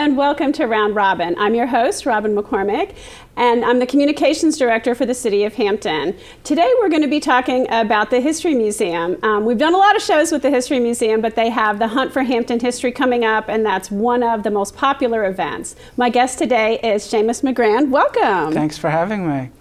and welcome to Round Robin. I'm your host, Robin McCormick, and I'm the Communications Director for the City of Hampton. Today we're going to be talking about the History Museum. We've done a lot of shows with the History Museum, but they have the Hunt for Hampton History coming up, and that's one of the most popular events. My guest today is Seamus McGrann. Welcome. Thanks for having me.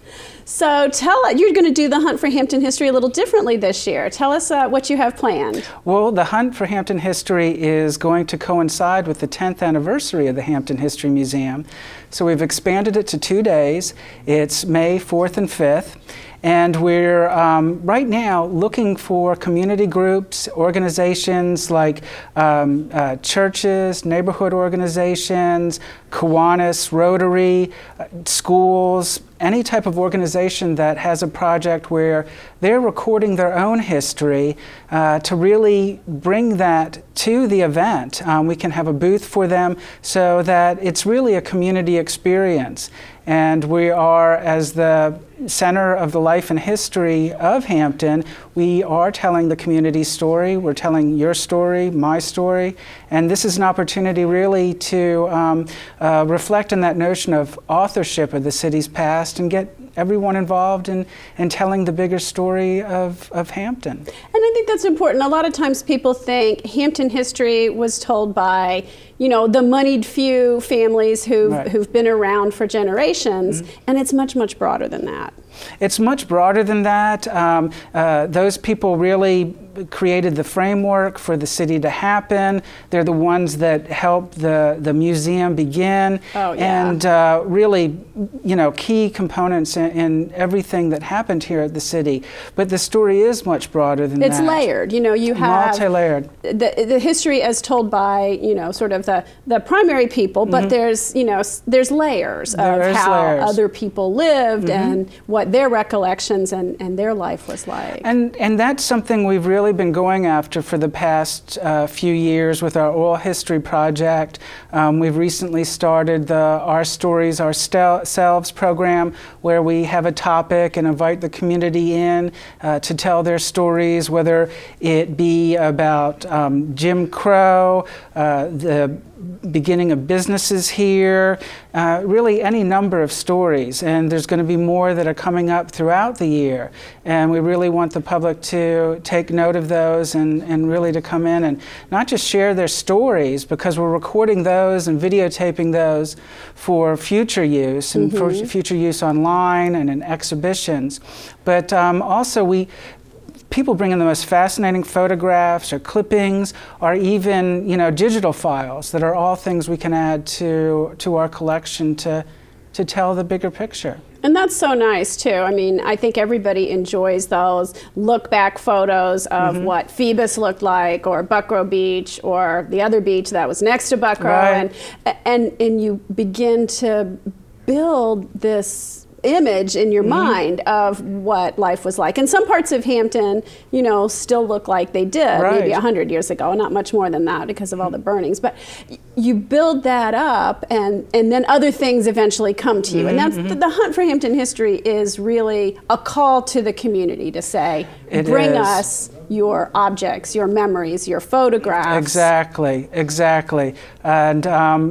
So you're going to do the Hunt for Hampton History a little differently this year. Tell us what you have planned. Well, the Hunt for Hampton History is going to coincide with the 10th anniversary of the Hampton History Museum. So we've expanded it to 2 days. It's May 4th and 5th. And we're right now looking for community groups, organizations like churches, neighborhood organizations, Kiwanis, Rotary, schools, any type of organization that has a project where they're recording their own history to really bring that to the event. We can have a booth for them so that it's really a community experience. And we are, as the center of the life and history of Hampton, we are telling the community story. We're telling your story, my story, and this is an opportunity really to reflect on that notion of authorship of the city's past and get everyone involved in telling the bigger story of Hampton. And I think that's important. A lot of times people think Hampton history was told by, you know, the moneyed few families who've been around for generations, and it's much, much broader than that. It's much broader than that. Those people really created the framework for the city to happen. They're the ones that helped the museum begin. Oh, yeah. And really, you know, key components in everything that happened here at the city. But the story is much broader than that. It's layered. You know, you have multi-layered. The history as told by, you know, sort of the primary people, but there's, you know, there's layers of how other people lived and what their recollections and their life was like. And that's something we've really been going after for the past few years with our oral history project. We've recently started the Our Stories Ourselves program, where we have a topic and invite the community in to tell their stories, whether it be about Jim Crow, the beginning of businesses here, really any number of stories. And there's going to be more that are coming up throughout the year. And we really want the public to take note of those and really to come in and not just share their stories, because we're recording those and videotaping those for future use and for future use online and in exhibitions. But also people bring in the most fascinating photographs or clippings or even, you know, digital files that are all things we can add to our collection to tell the bigger picture. And that's so nice too. I mean, I think everybody enjoys those look-back photos of what Phoebus looked like, or Buckrow Beach, or the other beach that was next to Buckrow, and you begin to build this image in your mind of what life was like. And some parts of Hampton, you know, still look like they did maybe 100 years ago, not much more than that because of all the burnings. But you build that up, and then other things eventually come to you. And that's the Hunt for Hampton History is really a call to the community to say, bring us your objects, your memories, your photographs. Exactly, exactly. And,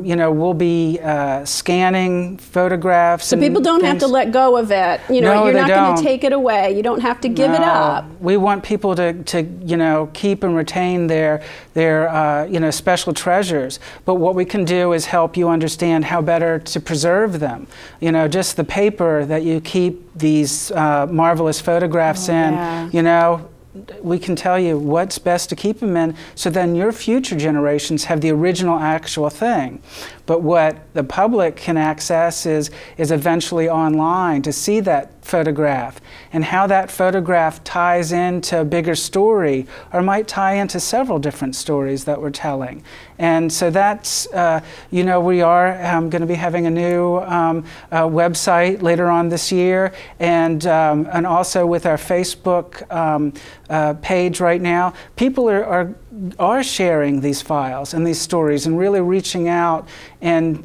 you know, we'll be scanning photographs. So people don't have to let go of it. You know, you're not going to take it away. You don't have to give it up. We want people to you know, keep and retain their you know, special treasures. But what we can do is help you understand how better to preserve them. You know, just the paper that you keep these marvelous photographs in, you know, we can tell you what's best to keep them in, so then your future generations have the original actual thing. But what the public can access is eventually online to see that photograph and how that photograph ties into a bigger story, or might tie into several different stories that we're telling. And so that's, you know, we are going to be having a new website later on this year, and also with our Facebook page right now, people are are sharing these files and these stories and really reaching out. And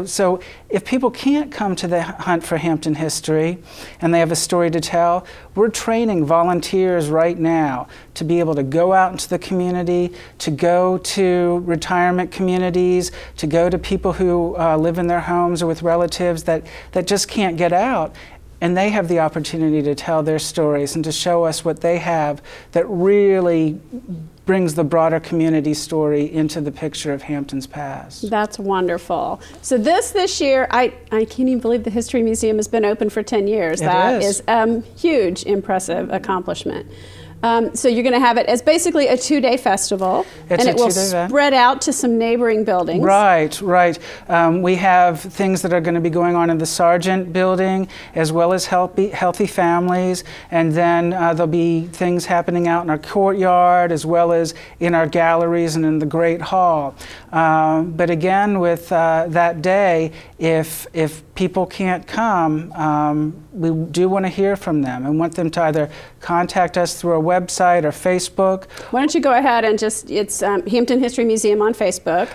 so if people can't come to the Hunt for Hampton History and they have a story to tell, we're training volunteers right now to be able to go out into the community, to go to retirement communities, to go to people who live in their homes or with relatives that just can't get out. And they have the opportunity to tell their stories and to show us what they have that really brings the broader community story into the picture of Hampton's past. That's wonderful. So this year, I can't even believe the History Museum has been open for 10 years. That is a huge, impressive accomplishment. So you're going to have it as basically a 2-day festival, and it will spread out to some neighboring buildings. Right. We have things that are going to be going on in the Sargent building, as well as healthy families, and then there'll be things happening out in our courtyard, as well as in our galleries and in the Great Hall. But again, with that day, if people can't come, we do want to hear from them and want them to either contact us through our website or Facebook. Why don't you go ahead and it's Hampton History Museum on Facebook.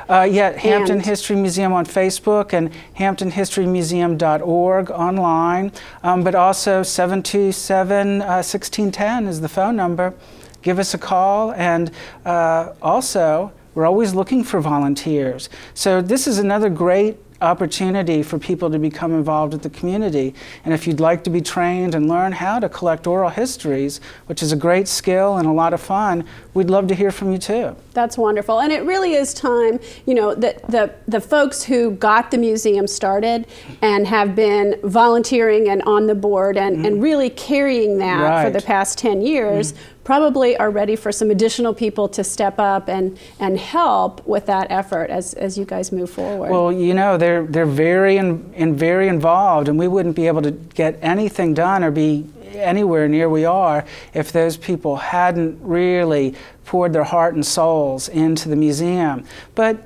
Hampton History Museum on Facebook and hamptonhistorymuseum.org online, but also 727-1610 is the phone number. Give us a call, and also we're always looking for volunteers. So this is another great opportunity for people to become involved with the community. And if you'd like to be trained and learn how to collect oral histories, which is a great skill and a lot of fun, we'd love to hear from you too. That's wonderful. And it really is time, that the folks who got the museum started and have been volunteering and on the board and really carrying that for the past 10 years, probably are ready for some additional people to step up and help with that effort as you guys move forward. Well, they're very involved, and we wouldn't be able to get anything done or be anywhere near we are if those people hadn't really poured their heart and souls into the museum. But,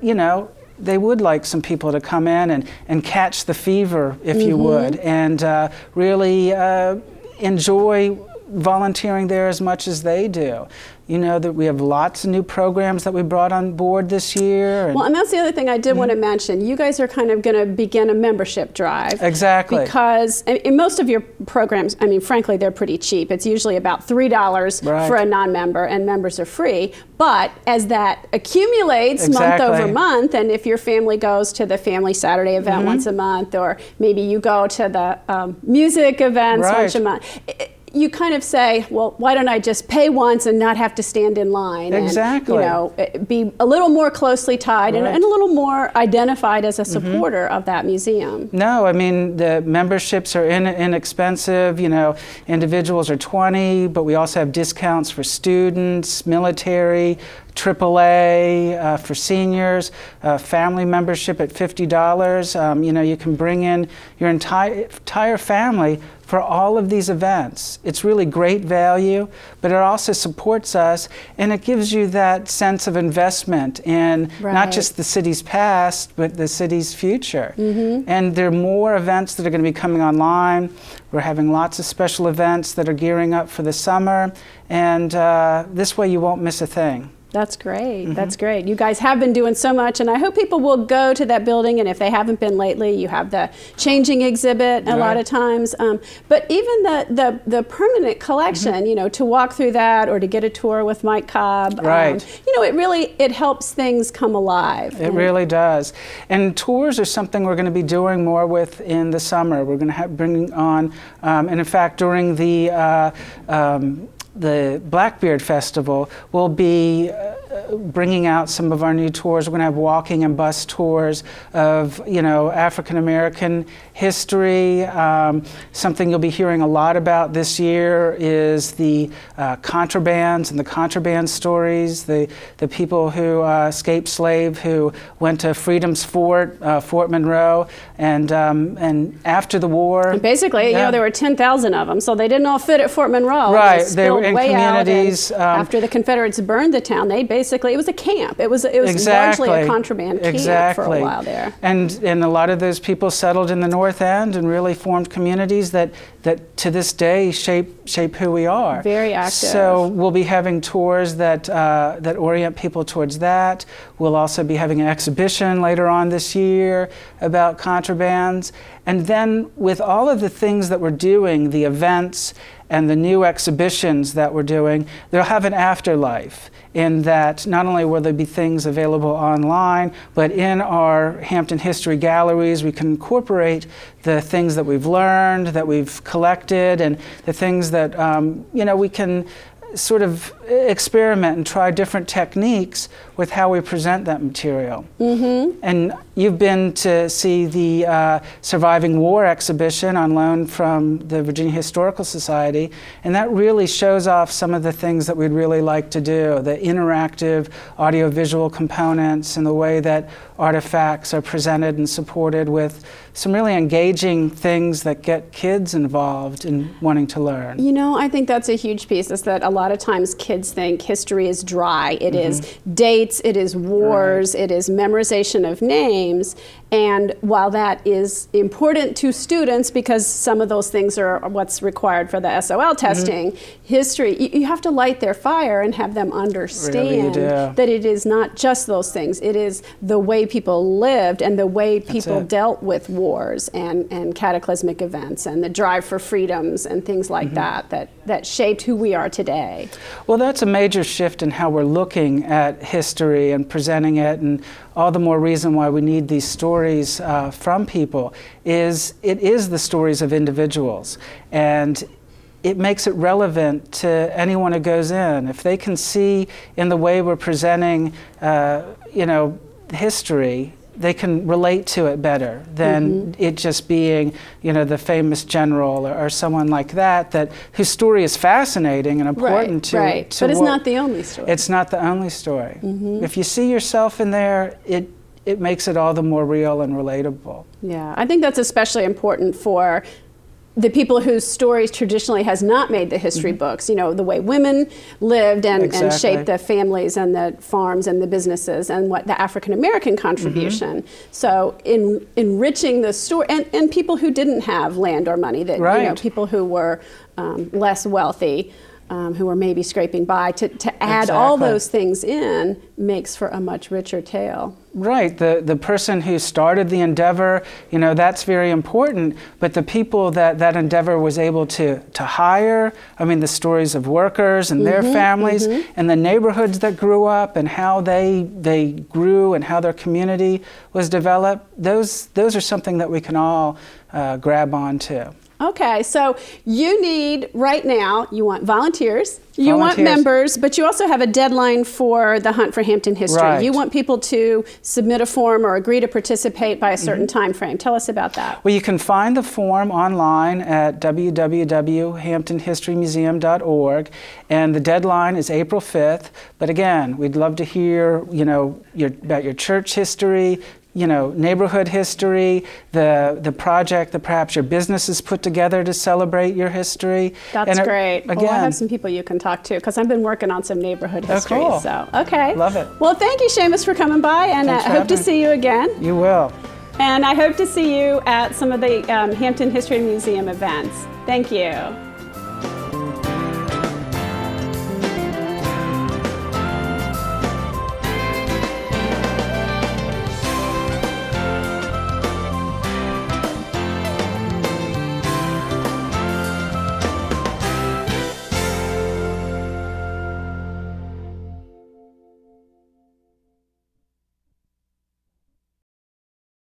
they would like some people to come in and catch the fever, if you would, and really enjoy volunteering there as much as they do. That we have lots of new programs that we brought on board this year. Well, and that's the other thing I did want to mention. You guys are kind of going to begin a membership drive. Exactly. Because in most of your programs, frankly, they're pretty cheap. It's usually about $3 for a non-member, and members are free. But as that accumulates month over month, and if your family goes to the Family Saturday event once a month, or maybe you go to the music events once a month, you kind of say, well, why don't I just pay once and not have to stand in line? Exactly. And, be a little more closely tied and a little more identified as a supporter of that museum. No, the memberships are inexpensive. Individuals are $20, but we also have discounts for students, military, AAA, for seniors, family membership at $50. You can bring in your entire family for all of these events. It's really great value, but it also supports us, and it gives you that sense of investment in not just the city's past, but the city's future. And there are more events that are going to be coming online. We're having lots of special events that are gearing up for the summer, and this way you won't miss a thing. That's great. That's great. You guys have been doing so much, and I hope people will go to that building, and if they haven't been lately, you have the changing exhibit a lot of times. But even the permanent collection, to walk through that or to get a tour with Mike Cobb, it helps things come alive. It really does. And tours are something we're going to be doing more with in the summer. We're going to bring on, and in fact, during the Blackbeard Festival, we'll be bringing out some of our new tours. We're going to have walking and bus tours of, African American history. Something you'll be hearing a lot about this year is the contrabands and the contraband stories, the people who escaped slave, who went to Freedom's Fort, Fort Monroe, and after the war. And basically, there were 10,000 of them, so they didn't all fit at Fort Monroe. Right, they were in communities. After the Confederates burned the town, they basically basically, it was a camp. It was largely a contraband camp for a while there. And a lot of those people settled in the North End and really formed communities that to this day shape who we are. Very active. So we'll be having tours that orient people towards that. We'll also be having an exhibition later on this year about contrabands. And then with all of the things that we're doing, the events and the new exhibitions that we're doing, they'll have an afterlife in that not only will there be things available online, but in our Hampton History galleries, we can incorporate the things that we've learned, that we've collected, and the things that we can sort of experiment and try different techniques with how we present that material. And you've been to see the Surviving War exhibition on loan from the Virginia Historical Society, and that really shows off some of the things that we'd really like to do, the interactive audiovisual components and the way that artifacts are presented and supported with some really engaging things that get kids involved in wanting to learn. You know, I think that's a huge piece, is that a lot of times kids think history is dry. It is dates, it is wars, it is memorization of names. And while that is important to students, because some of those things are what's required for the SOL testing, history, you have to light their fire and have them understand that it is not just those things. It is the way people lived and the way people dealt with wars and cataclysmic events and the drive for freedoms and things like that shaped who we are today. Well, that's a major shift in how we're looking at history and presenting it, and all the more reason why we need these stories from people is it is the stories of individuals, and it makes it relevant to anyone who goes in. If they can see in the way we're presenting history, they can relate to it better than it just being, the famous general or someone like that whose story is fascinating and important to but it's not the only story. It's not the only story. If you see yourself in there, it makes it all the more real and relatable. Yeah, I think that's especially important for the people whose stories traditionally has not made the history books, the way women lived and shaped the families and the farms and the businesses and what the African-American contribution. So enriching the story, and people who didn't have land or money, that people who were less wealthy, who were maybe scraping by, to add all those things in makes for a much richer tale. Right, the person who started the endeavor, that's very important, but the people that endeavor was able to hire, the stories of workers and their families and the neighborhoods that grew up and how they grew and how their community was developed, those are something that we can all grab onto. Okay, so you need, right now, you want volunteers, you want members, but you also have a deadline for the Hunt for Hampton History. You want people to submit a form or agree to participate by a certain time frame. Tell us about that. Well, you can find the form online at www.hamptonhistorymuseum.org, and the deadline is April 5th. But again, we'd love to hear, about your church history, neighborhood history, the project that perhaps your business has put together to celebrate your history. That's great. Again, I have some people you can talk to, because I've been working on some neighborhood history. Cool. So, okay. Love it. Well, thank you, Seamus, for coming by, and I hope to see you again. You will. And I hope to see you at some of the Hampton History Museum events. Thank you.